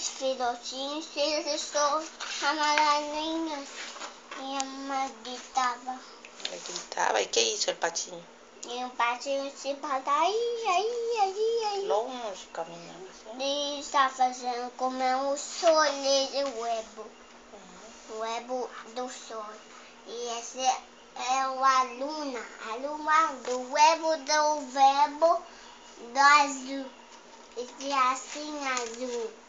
os filhotinhos, eles são amarelinhos. E a mãe gritava. Ele gritava, e que é isso, el patinho? E o patinho se bata aí. Longe, caminhando assim. Ele está fazendo comer o sol de huevo. O huevo do sol. E esse é o a luna do huevo do verbo do azul. Esse é assim azul.